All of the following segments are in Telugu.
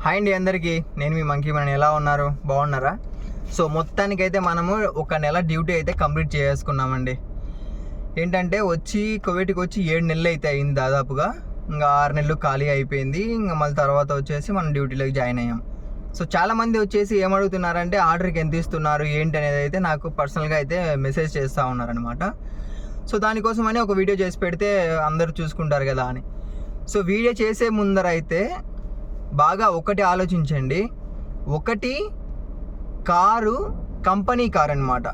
హాయ్ అండి అందరికీ, నేను మీ మంకీ. మనం ఎలా ఉన్నారు? బాగున్నారా? సో మొత్తానికైతే మనము ఒక నెల డ్యూటీ అయితే కంప్లీట్ చేసుకున్నామండి. ఏంటంటే కోవిడ్కి వచ్చి 7 నెలలు అయితే అయింది దాదాపుగా. ఇంకా 6 నెలలు ఖాళీ అయిపోయింది. ఇంకా మళ్ళీ తర్వాత వచ్చేసి మనం డ్యూటీలోకి జాయిన్ అయ్యాం. సో చాలామంది వచ్చేసి ఏమడుగుతున్నారంటే ఆర్డర్కి ఎంత ఇస్తున్నారు ఏంటి అనేది అయితే నాకు పర్సనల్గా అయితే మెసేజ్ చేస్తూ ఉన్నారనమాట. సో దానికోసమని ఒక వీడియో చేసి పెడితే అందరూ చూసుకుంటారు కదా అని. సో వీడియో చేసే ముందర అయితే బాగా ఒకటి ఆలోచించండి. ఒకటి కారు కంపెనీ కార్ అనమాట,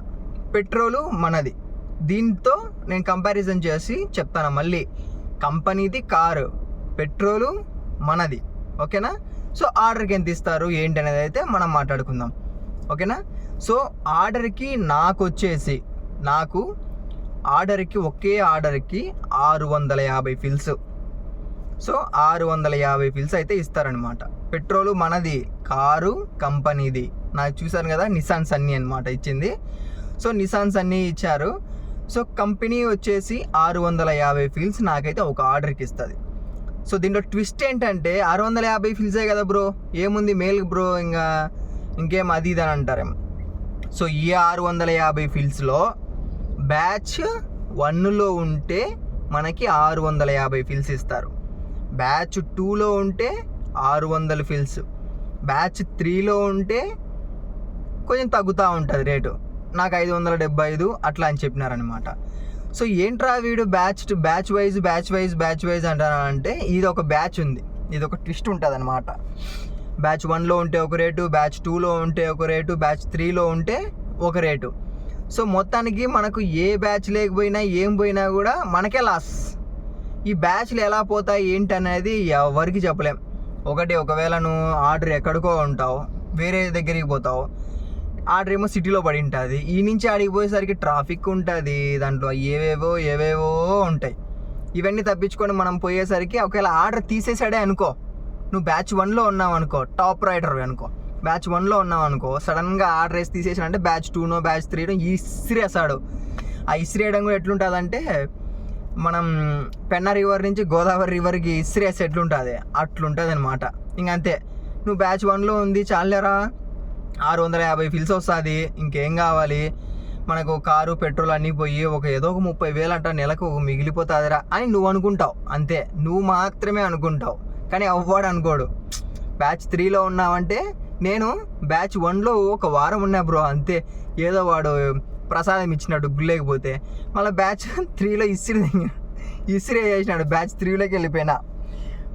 పెట్రోలు మనది. దీంతో నేను కంపారిజన్ చేసి చెప్తాను మళ్ళీ. కంపెనీది కారు, పెట్రోలు మనది, ఓకేనా? సో ఆర్డర్కి ఎంత ఇస్తారు ఏంటి అనేది అయితే మనం మాట్లాడుకుందాం, ఓకేనా? సో ఆర్డర్కి నాకు ఆర్డర్కి ఒకే ఆర్డర్కి 650 ఫిల్స్. సో 650 ఫిల్స్ అయితే ఇస్తారనమాట. పెట్రోలు మనది, కారు కంపెనీది. నాకు చూసాను కదా, నిసాన్ సన్నీ అనమాట ఇచ్చింది. సో నిసాన్ సన్నీ ఇచ్చారు. సో కంపెనీ వచ్చేసి 650 ఫిల్స్ నాకైతే ఒక ఆర్డర్కి ఇస్తుంది. సో దీంట్లో ట్విస్ట్ ఏంటంటే 650 ఫిల్సే కదా బ్రో, ఏముంది మేల్ బ్రో, ఇంకేం అది ఇది అని అంటారేమో. సో ఈ 650 ఫిల్స్లో బ్యాచ్ 1లో ఉంటే మనకి 650 ఫిల్స్ ఇస్తారు. బ్యాచ్ 2లో ఉంటే 600 ఫిల్స్. బ్యాచ్ 3లో ఉంటే కొంచెం తగ్గుతూ ఉంటుంది రేటు, నాకు 575 అట్లా అని చెప్పినారనమాట. సో ఏంట్రా వీడు బ్యాచ్ వైజ్ అంటారంటే, ఇది ఒక బ్యాచ్ ఉంది, ఇది ఒక ట్విస్ట్ ఉంటుంది అనమాట. బ్యాచ్ 1లో ఉంటే ఒక రేటు, బ్యాచ్ 2లో ఉంటే ఒక రేటు, బ్యాచ్ 3లో ఉంటే ఒక రేటు. సో మొత్తానికి మనకు ఏ బ్యాచ్ లేకపోయినా ఏం పోయినా కూడా మనకే లాస్. ఈ బ్యాచ్లు ఎలా పోతాయి ఏంటి అనేది ఎవరికి చెప్పలేం. ఒకవేళ నువ్వు ఆర్డర్ ఎక్కడికో ఉంటావు, వేరే దగ్గరికి పోతావు, ఆర్డర్ ఏమో సిటీలో పడి ఉంటుంది. ఈ నుంచి ఆడికి పోయేసరికి ట్రాఫిక్ ఉంటుంది, దాంట్లో ఏవేవో ఉంటాయి. ఇవన్నీ తప్పించుకొని మనం పోయేసరికి ఒకవేళ ఆర్డర్ తీసేసాడే అనుకో, నువ్వు బ్యాచ్ 1లో ఉన్నావు అనుకో, టాప్ రైడర్ అనుకో, బ్యాచ్ 1లో ఉన్నావు అనుకో, సడన్గా ఆర్డర్ వేసి తీసేసాడంటే బ్యాచ్ 2నో బ్యాచ్ 3నో ఇసిరేస్తాడు. ఆ ఇసిరేయడం కూడా ఎట్లుంటుందంటే, మనం పెన్నా రివర్ నుంచి గోదావరి రివర్కి ఇసిరేసి ఎట్లుంటుంది అట్లుంటుంది అనమాట. ఇంకంతే, నువ్వు బ్యాచ్ 1లో ఉంది చాలేరా, 650 ఫిల్స్ వస్తుంది, ఇంకేం కావాలి మనకు, కారు పెట్రోల్ అన్నీ పోయి ఏదో ఒక 30,000 అంట నెలకు మిగిలిపోతుందిరా అని నువ్వు అనుకుంటావు. అంతే, నువ్వు మాత్రమే అనుకుంటావు, కానీ ఎవ్వడు అనుకోడు. బ్యాచ్ 3లో ఉన్నావంటే, నేను బ్యాచ్ 1లో ఒక వారం ఉన్నా బ్రో, అంతే, ఏదో వాడు ప్రసాదం ఇచ్చినట్టు గుళ్ళేకపోతే మళ్ళీ బ్యాచ్ 3లో ఇసిరే చేసినాడు. బ్యాచ్ 3లోకి వెళ్ళిపోయినా.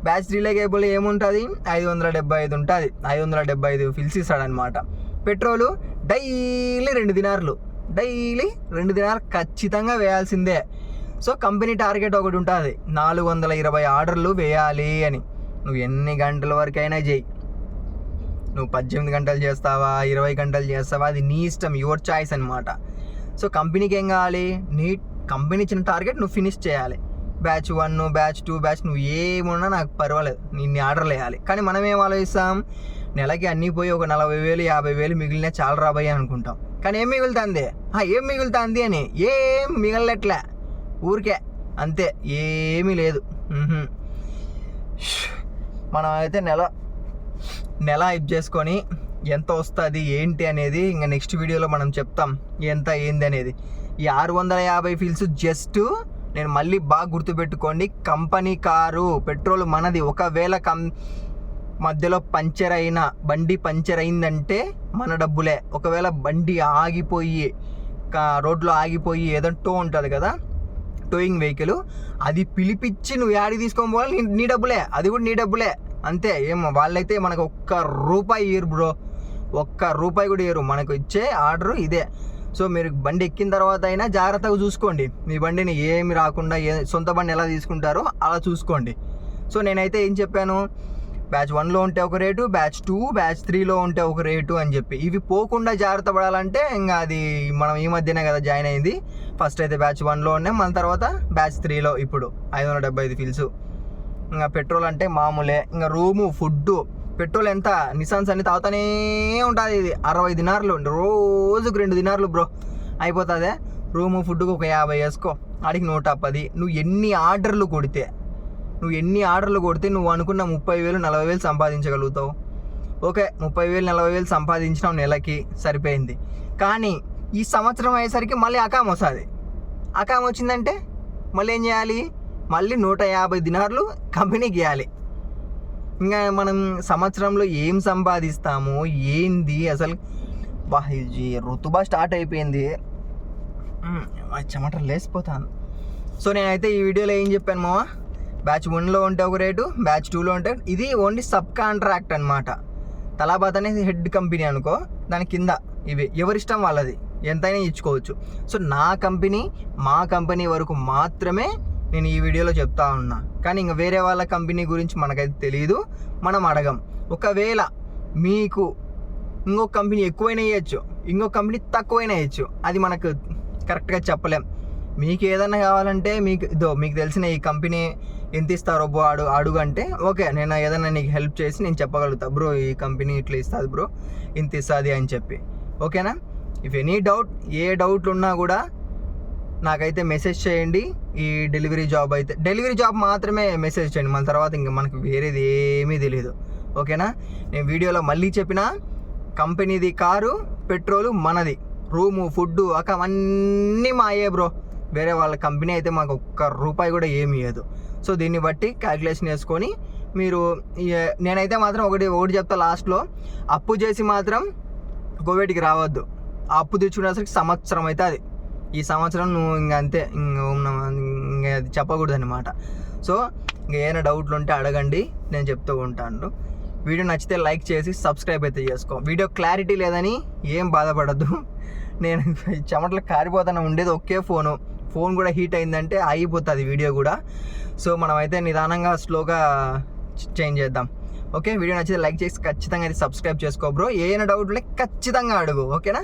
బ్యాచ్ 3లోకి వెళ్ళిపోయి ఏముంటుంది, 575 ఉంటుంది. 575 ఫిల్స్ ఇస్తాడనమాట. పెట్రోలు డైలీ 2 దినార్లు ఖచ్చితంగా వేయాల్సిందే. సో కంపెనీ టార్గెట్ ఒకటి ఉంటుంది, 420 ఆర్డర్లు వేయాలి అని. నువ్వు ఎన్ని గంటల వరకైనా చేయి, నువ్వు 18 గంటలు చేస్తావా, 20 గంటలు చేస్తావా, అది నీ ఇష్టం, యువర్ చాయిస్ అనమాట. సో కంపెనీకి ఏం కావాలి, నీ కంపెనీ ఇచ్చిన టార్గెట్ నువ్వు ఫినిష్ చేయాలి. బ్యాచ్ 1, బ్యాచ్ 2, బ్యాచ్ నువ్వు ఏమున్నా నాకు పర్వాలేదు, నిన్ను ఆర్డర్లు వేయాలి. కానీ మనం ఏం ఆలోచిస్తాం, నెలకి అన్నీ పోయి ఒక 40,000 50,000 మిగిలినా చాలా రాబోయే అనుకుంటాం. కానీ ఏం మిగులుతుంది అని ఏం మిగలట్లే, ఊరికే అంతే, ఏమీ లేదు. మనం అయితే నెల ఇప్ చేసుకొని ఎంత వస్తుంది ఏంటి అనేది ఇంకా నెక్స్ట్ వీడియోలో మనం చెప్తాం, ఎంత ఏంది అనేది. ఈ 650 ఫిల్స్ జస్ట్, నేను మళ్ళీ బాగా గుర్తుపెట్టుకోండి, కంపెనీ కారు, పెట్రోల్ మనది. ఒకవేళ మధ్యలో బండి పంచర్ అయిందంటే మన డబ్బులే. ఒకవేళ బండి ఆగిపోయి రోడ్లో ఆగిపోయి ఏదంటూ ఉంటుంది కదా టోయింగ్ వెహికల్, అది పిలిపించి నువ్వు యాడికి తీసుకొని పోవాలి, నీ డబ్బులే, అది కూడా నీ డబ్బులే అంతే. ఏమో వాళ్ళైతే మనకు ₹1 ఇయ్యరు బ్రో, ₹1 కూడా ఇయ్యరు. మనకు ఇచ్చే ఆర్డర్ ఇదే. సో మీరు బండి ఎక్కిన తర్వాత అయినా జాగ్రత్తగా చూసుకోండి, మీ బండిని ఏమి రాకుండా, సొంత బండి ఎలా తీసుకుంటారో అలా చూసుకోండి. సో నేనైతే ఏం చెప్పాను, బ్యాచ్ 1లో ఉంటే ఒక రేటు, బ్యాచ్ 2, బ్యాచ్ 3లో ఉంటే ఒక రేటు అని చెప్పి. ఇవి పోకుండా జాగ్రత్త పడాలంటే ఇంకా అది మనం ఈ మధ్యనే కదా జాయిన్ అయింది. ఫస్ట్ అయితే బ్యాచ్ 1లో ఉన్నాం, మన తర్వాత బ్యాచ్ 3లో ఇప్పుడు 575 ఫిల్స్. ఇంకా పెట్రోల్ అంటే మామూలే, ఇంకా రూము, ఫుడ్. పెట్రోల్ ఎంత, నిసాన్స్ అన్ని తాగుతానే ఉంటుంది. ఇది 60 దినార్లు, రోజుకు 2 దినార్లు బ్రో అయిపోతుంది. రూము ఫుడ్కు ఒక 50 వేసుకో, ఆడికి 110. నువ్వు ఎన్ని ఆర్డర్లు కొడితే నువ్వు అనుకున్న 30,000 40,000 సంపాదించగలుగుతావు. ఓకే 30,000 40,000 సంపాదించినాం నెలకి, సరిపోయింది. కానీ ఈ సంవత్సరం అయ్యేసరికి మళ్ళీ అకాం వస్తుంది. అకాం వచ్చిందంటే మళ్ళీ ఏం చేయాలి? మళ్ళీ 150 దినార్లు కంపెనీకి ఇవ్వాలి. ఇంకా మనం సంవత్సరంలో ఏం సంపాదిస్తాము ఏంది అసలు? ఋతుబా స్టార్ట్ అయిపోయింది, చెమటలు లేసిపోతాను. సో నేనైతే ఈ వీడియోలో ఏం చెప్పాను మావా, బ్యాచ్ 1లో ఉంటే ఒక రేటు, బ్యాచ్ 2లో ఉంటే, ఇది ఓన్లీ సబ్ కాంట్రాక్ట్ అనమాట. తలాబాత్ అనేది హెడ్ కంపెనీ అనుకో, దాని కింద ఇవి ఎవరిష్టం వాళ్ళది, ఎంతైనా ఇచ్చుకోవచ్చు. సో నా కంపెనీ, మా కంపెనీ వరకు మాత్రమే నేను ఈ వీడియోలో చెప్తా ఉన్నా. కానీ ఇంకా వేరే వాళ్ళ కంపెనీ గురించి మనకైతే తెలియదు, మనం అడగం. ఒకవేళ మీకు ఇంకొక కంపెనీ ఎక్కువైనా ఇవ్వచ్చు, ఇంకొక కంపెనీ తక్కువైనా ఇవ్వచ్చు, అది మనకు కరెక్ట్గా చెప్పలేం. మీకు ఏదైనా కావాలంటే మీకు తెలిసిన ఈ కంపెనీ ఎంత ఇస్తారో అడుగు అంటే ఓకే, నేను ఏదైనా నీకు హెల్ప్ చేసి నేను చెప్పగలుగుతా, బ్రో ఈ కంపెనీ ఇట్లా ఇస్తుంది బ్రో, ఇంత ఇస్తుంది అని చెప్పి. ఓకేనా? ఇఫ్ ఎనీ డౌట్, ఏ డౌట్లు ఉన్నా కూడా నాకైతే మెసేజ్ చేయండి. ఈ డెలివరీ జాబ్ మాత్రమే మెసేజ్ చేయండి, మన తర్వాత ఇంకా మనకు వేరేది ఏమీ తెలియదు. ఓకేనా? నేను వీడియోలో మళ్ళీ చెప్పిన, కంపెనీది కారు, పెట్రోలు మనది, రూము, ఫుడ్డు, అన్నీ మాయే బ్రో. వేరే వాళ్ళ కంపెనీ అయితే మాకు ₹1 కూడా ఏమి ఇవ్వదు. సో దీన్ని బట్టి క్యాల్కులేషన్ వేసుకొని మీరు, నేనైతే మాత్రం ఒకటి చెప్తా లాస్ట్లో, అప్పు చేసి మాత్రం కోవిడ్కి రావద్దు. ఆ అప్పు తెచ్చుకునేసరికి సంవత్సరం అవుతుంది. ఈ సంవత్సరం నువ్వు ఇంకా అంతే, ఇంకా అది చెప్పకూడదు అనమాట. సో ఇంకా ఏమైనా డౌట్లు ఉంటే అడగండి, నేను చెప్తూ ఉంటాను. వీడియో నచ్చితే లైక్ చేసి సబ్స్క్రైబ్ అయితే చేసుకో. వీడియో క్లారిటీ లేదని ఏం బాధపడద్దు, నేను చెమటలు కారిపోతాను. ఉండేది ఒకే ఫోన్ కూడా హీట్ అయిందంటే ఆగిపోతుంది వీడియో కూడా. సో మనమైతే నిదానంగా స్లోగా చేంజ్ చేద్దాం. ఓకే, వీడియో నచ్చితే లైక్ చేసి ఖచ్చితంగా అయితే సబ్స్క్రైబ్ చేసుకో బ్రో. ఏమైనా డౌట్ ఉంటే ఖచ్చితంగా అడుగు. ఓకేనా?